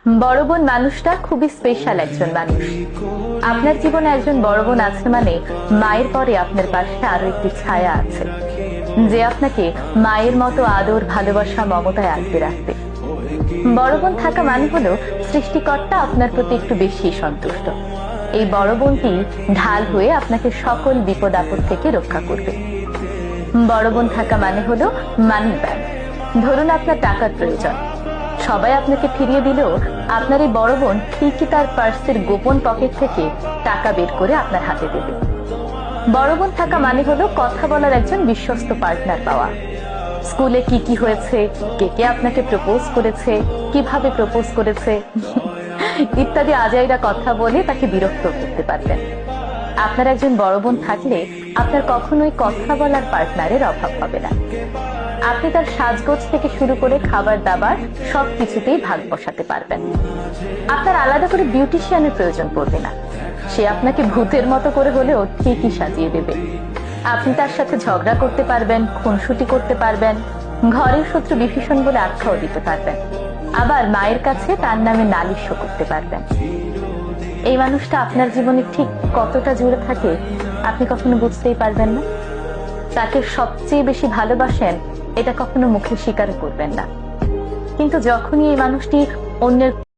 বড় বোন মানুষটা খুবই স্পেশাল একজন মানুষ। আপনার জীবনে একজন বড় বোন আছে মানে মায়ের পরে আপনার পাশে আরো একটি ছায়া আছে, যে আপনাকে মায়ের মতো আদর, ভালোবাসা, মমতায় আগলে রাখবে। বড় বোন থাকা মানে হলো সৃষ্টিকর্তা আপনার প্রতি একটু বেশি সন্তুষ্ট। এই বড় বোনটি ঢাল হয়ে আপনাকে সকল বিপদ আপদ থেকে রক্ষা করবে। বড় বোন থাকা মানে হলো মানি ব্যাগ। ধরুন আপনার টাকার প্রয়োজন, সবাই আপনাকে ফিরিয়ে দিলেও আপনার এই বড় বোন ঠিকই তার পার্সের গোপন পকেট থেকে টাকা বের করে আপনার হাতে দেবে। বড় বোন থাকা মানে হলো কথা বলার একজন বিশ্বস্ত পার্টনার পাওয়া। স্কুলে কি কি হয়েছে, কে কে আপনাকে প্রপোজ করেছে, কিভাবে প্রপোজ করেছে ইত্যাদি আজাইরা কথা বলে তাকে বিরক্ত করতে পারবেন। আপনার একজন বড় বোন থাকলে আপনার কখনোই কথা বলার পার্টনারের অভাব হবে না। আপনি তার সাজগোজ থেকে শুরু করে খাবার দাবার সবকিছুতেই ভাগ বসাতে পারবেন। আপনার আলাদা করে বিউটিশিয়ানের প্রয়োজন পড়বে না, সে আপনাকে ভূতের মতো করে হলেও ঠিকই সাজিয়ে দেবে। আপনি তার সাথে ঝগড়া করতে পারবেন, খুনসুটি করতে পারবেন, ঘরের শত্রু বিভীষণ বলে আখ্যাও দিতে পারবেন, আবার মায়ের কাছে তার নামে নালিশও করতে পারবেন। এই মানুষটা আপনার জীবনে ঠিক কতটা জুড়ে থাকে আপনি কখনো বুঝতেই পারবেন না। তাকে সবচেয়ে বেশি ভালোবাসেন এটা কখনো মুখে স্বীকার করবেন না, কিন্তু যখনই এই মানুষটি অন্যের